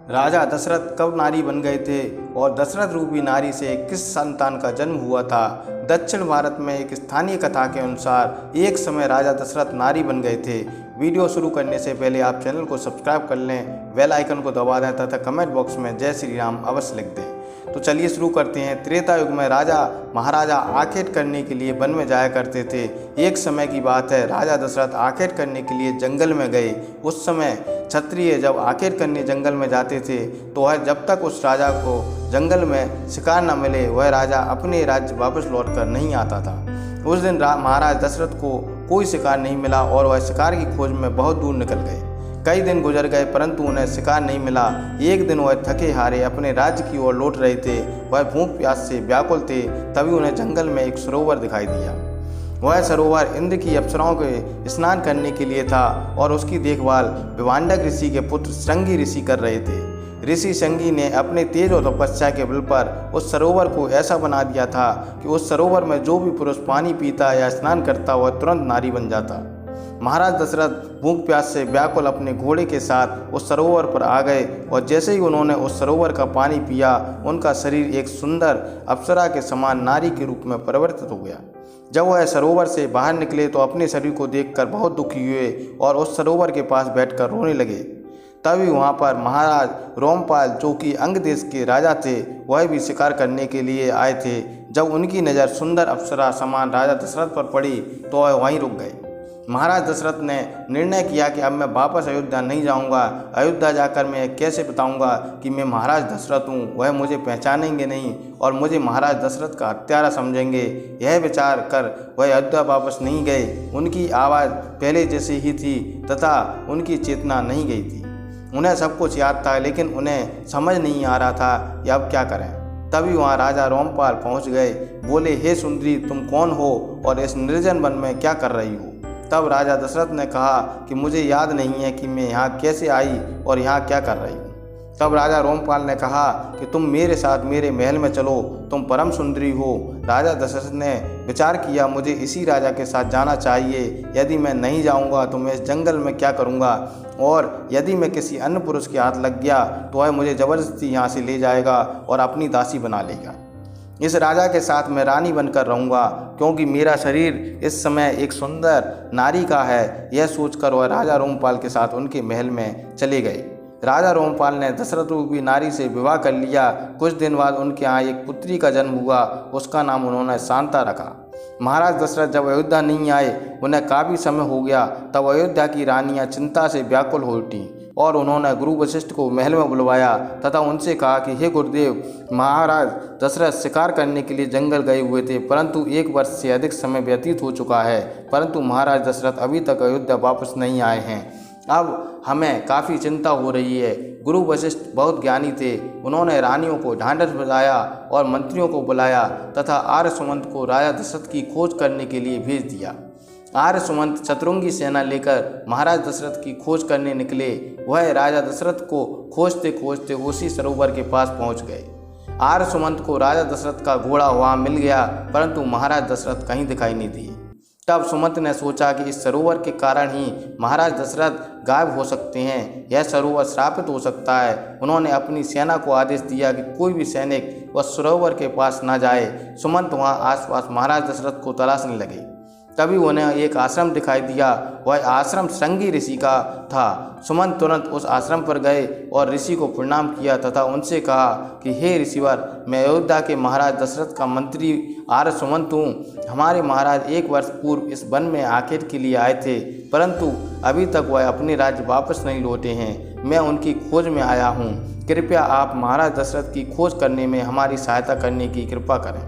राजा दशरथ कब नारी बन गए थे और दशरथ रूपी नारी से किस संतान का जन्म हुआ था। दक्षिण भारत में एक स्थानीय कथा के अनुसार एक समय राजा दशरथ नारी बन गए थे। वीडियो शुरू करने से पहले आप चैनल को सब्सक्राइब कर लें, बेल आइकन को दबा दें तथा कमेंट बॉक्स में जय श्री राम अवश्य लिख दें। तो चलिए शुरू करते हैं। त्रेता युग में राजा महाराजा आखेट करने के लिए वन में जाया करते थे। एक समय की बात है, राजा दशरथ आखेट करने के लिए जंगल में गए। उस समय क्षत्रिय जब आखेट करने जंगल में जाते थे तो वह जब तक उस राजा को जंगल में शिकार न मिले वह राजा अपने राज्य वापस लौट कर नहीं आता था। उस दिन महाराज दशरथ को कोई शिकार नहीं मिला और वह शिकार की खोज में बहुत दूर निकल गए। कई दिन गुजर गए परंतु उन्हें शिकार नहीं मिला। एक दिन वह थके हारे अपने राज्य की ओर लौट रहे थे। वह भूख प्यास से व्याकुल थे। तभी उन्हें जंगल में एक सरोवर दिखाई दिया। वह सरोवर इंद्र की अप्सराओं के स्नान करने के लिए था और उसकी देखभाल विभांडक ऋषि के पुत्र श्रृंगी ऋषि कर रहे थे। ऋषि श्रृंगी ने अपने तेज और तपस्या के बल पर उस सरोवर को ऐसा बना दिया था कि उस सरोवर में जो भी पुरुष पानी पीता या स्नान करता वह तुरंत नारी बन जाता। महाराज दशरथ भूख प्यास से व्याकुल अपने घोड़े के साथ उस सरोवर पर आ गए और जैसे ही उन्होंने उस सरोवर का पानी पिया उनका शरीर एक सुंदर अप्सरा के समान नारी के रूप में परिवर्तित हो गया। जब वह सरोवर से बाहर निकले तो अपने शरीर को देखकर बहुत दुखी हुए और उस सरोवर के पास बैठकर रोने लगे। तभी वहाँ पर महाराज रोमपाल जो कि अंग देश के राजा थे वह भी शिकार करने के लिए आए थे। जब उनकी नज़र सुंदर अप्सरा समान राजा दशरथ पर पड़ी तो वह वहीं रुक गए। महाराज दशरथ ने निर्णय किया कि अब मैं वापस अयोध्या नहीं जाऊंगा। अयोध्या जाकर मैं कैसे बताऊंगा कि मैं महाराज दशरथ हूँ। वह मुझे पहचानेंगे नहीं और मुझे महाराज दशरथ का हत्यारा समझेंगे। यह विचार कर वह अयोध्या वापस नहीं गए। उनकी आवाज़ पहले जैसी ही थी तथा उनकी चेतना नहीं गई थी। उन्हें सब कुछ याद था लेकिन उन्हें समझ नहीं आ रहा था कि अब क्या करें। तभी वहाँ राजा रोमपाल पहुँच गए। बोले, हे सुंदरी, तुम कौन हो और इस निर्जन वन में क्या कर रही हो। तब राजा दशरथ ने कहा कि मुझे याद नहीं है कि मैं यहाँ कैसे आई और यहाँ क्या कर रही हूँ। तब राजा रोमपाल ने कहा कि तुम मेरे साथ मेरे महल में चलो, तुम परम सुंदरी हो। राजा दशरथ ने विचार किया, मुझे इसी राजा के साथ जाना चाहिए। यदि मैं नहीं जाऊँगा तो मैं इस जंगल में क्या करूँगा और यदि मैं किसी अन्य पुरुष के हाथ लग गया तो वह मुझे ज़बरदस्ती यहाँ से ले जाएगा और अपनी दासी बना लेगा। इस राजा के साथ मैं रानी बनकर रहूँगा क्योंकि मेरा शरीर इस समय एक सुंदर नारी का है। यह सोचकर वह राजा रोमपाल के साथ उनके महल में चले गए। राजा रोमपाल ने दशरथ रूपी नारी से विवाह कर लिया। कुछ दिन बाद उनके यहाँ एक पुत्री का जन्म हुआ। उसका नाम उन्होंने शांता रखा। महाराज दशरथ जब अयोध्या नहीं आए, उन्हें काफ़ी समय हो गया। तब अयोध्या की रानियाँ चिंता से व्याकुल हो उठीं और उन्होंने गुरु वशिष्ठ को महल में बुलवाया तथा उनसे कहा कि हे गुरुदेव, महाराज दशरथ शिकार करने के लिए जंगल गए हुए थे परंतु 1 वर्ष से अधिक समय व्यतीत हो चुका है परंतु महाराज दशरथ अभी तक अयोध्या वापस नहीं आए हैं। अब हमें काफ़ी चिंता हो रही है। गुरु वशिष्ठ बहुत ज्ञानी थे। उन्होंने रानियों को ढांढस बजाया और मंत्रियों को बुलाया तथा आर्य सुमंत को राजा दशरथ की खोज करने के लिए भेज दिया। आर्य सुमंत चतुरंगी सेना लेकर महाराज दशरथ की खोज करने निकले। वह राजा दशरथ को खोजते खोजते उसी सरोवर के पास पहुंच गए। आर्य सुमंत को राजा दशरथ का घोड़ा वहां मिल गया परंतु महाराज दशरथ कहीं दिखाई नहीं दिए। तब सुमंत ने सोचा कि इस सरोवर के कारण ही महाराज दशरथ गायब हो सकते हैं। यह सरोवर श्रापित हो सकता है। उन्होंने अपनी सेना को आदेश दिया कि कोई भी सैनिक वह सरोवर के पास न जाए। सुमंत वहां आसपास महाराज दशरथ को तलाशने लगे। तभी उन्हें एक आश्रम दिखाई दिया। वह आश्रम श्रृंगी ऋषि का था। सुमंत तुरंत उस आश्रम पर गए और ऋषि को प्रणाम किया तथा उनसे कहा कि हे ऋषिवर, मैं अयोध्या के महाराज दशरथ का मंत्री आर्य सुमंत हूँ। हमारे महाराज 1 वर्ष पूर्व इस वन में आखेट के लिए आए थे परंतु अभी तक वह अपने राज्य वापस नहीं लौटे हैं। मैं उनकी खोज में आया हूँ। कृपया आप महाराज दशरथ की खोज करने में हमारी सहायता करने की कृपा करें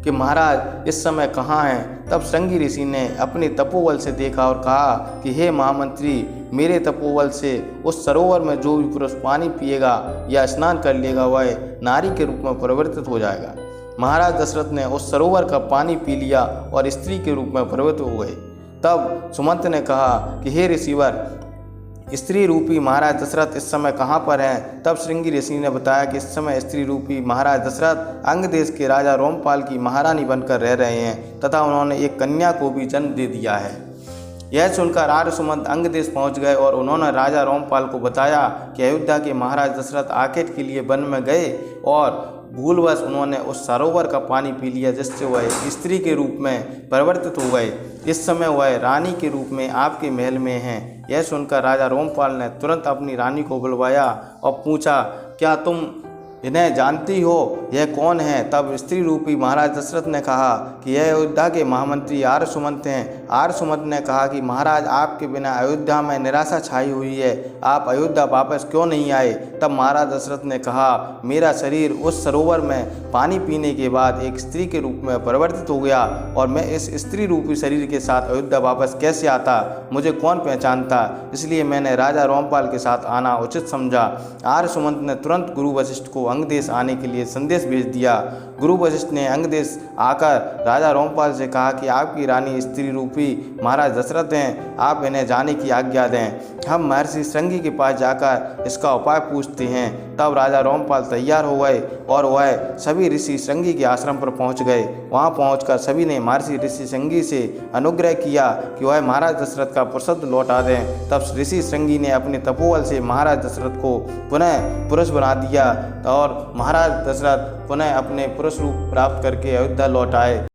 कि महाराज इस समय कहाँ हैं। तब श्रृंगी ऋषि ने अपने तपोबल से देखा और कहा कि हे महामंत्री, मेरे तपोबल से उस सरोवर में जो भी पुरुष पानी पिएगा या स्नान कर लेगा वह नारी के रूप में परिवर्तित हो जाएगा। महाराज दशरथ ने उस सरोवर का पानी पी लिया और स्त्री के रूप में परिवर्तित हो गए। तब सुमंत ने कहा कि हे ऋषिवर, स्त्री रूपी महाराज दशरथ इस समय कहाँ पर हैं। तब श्रृंगी ऋषि ने बताया कि इस समय स्त्री रूपी महाराज दशरथ अंग देश के राजा रोमपाल की महारानी बनकर रह रहे हैं तथा उन्होंने एक कन्या को भी जन्म दे दिया है। यह सुनकर आर्य सुमंत अंग देश पहुँच गए और उन्होंने राजा रोमपाल को बताया कि अयोध्या के महाराज दशरथ आखेट के लिए वन में गए और भूलवश उन्होंने उस सरोवर का पानी पी लिया, जिससे वह स्त्री के रूप में परिवर्तित हो गए। इस समय वह रानी के रूप में आपके महल में हैं। यह सुनकर राजा रोमपाल ने तुरंत अपनी रानी को बुलवाया और पूछा, क्या तुम इन्हें जानती हो, यह कौन है? तब स्त्री रूपी महाराज दशरथ ने कहा कि यह अयोध्या के महामंत्री आर्य सुमंत हैं। आर्य सुमंत ने कहा कि महाराज, आपके बिना अयोध्या में निराशा छाई हुई है, आप अयोध्या वापस क्यों नहीं आए? तब महाराज दशरथ ने कहा, मेरा शरीर उस सरोवर में पानी पीने के बाद एक स्त्री के रूप में परिवर्तित हो गया और मैं इस स्त्री रूपी शरीर के साथ अयोध्या वापस कैसे आता? मुझे कौन पहचानता? इसलिए मैंने राजा रोमपाल के साथ आना उचित समझा। आर्य सुमंत ने तुरंत गुरु वशिष्ठ को अंगदेश आने के लिए संदेश भेज दिया। गुरु वशिष्ठ ने अंगदेश आकर राजा रोमपाल से कहा कि आपकी रानी स्त्री रूपी महाराज दशरथ हैं, आप इन्हें जाने की आज्ञा दें। हम महर्षि श्रृंगी के पास जाकर इसका उपाय पूछते हैं। तब राजा रोमपाल तैयार हो गए और वह सभी ऋषि श्रृंगी के आश्रम पर पहुंच गए। वहां पहुंचकर सभी ने महर्षि ऋषि श्रृंगी से अनुग्रह किया कि वह महाराज दशरथ का पुरुषत्व लौटा दें। तब ऋषि श्रृंगी ने अपने तपोबल से महाराज दशरथ को पुनः पुरुष बना दिया और महाराज दशरथ पुनः अपने पुरुष रूप प्राप्त करके अयोध्या लौट आए।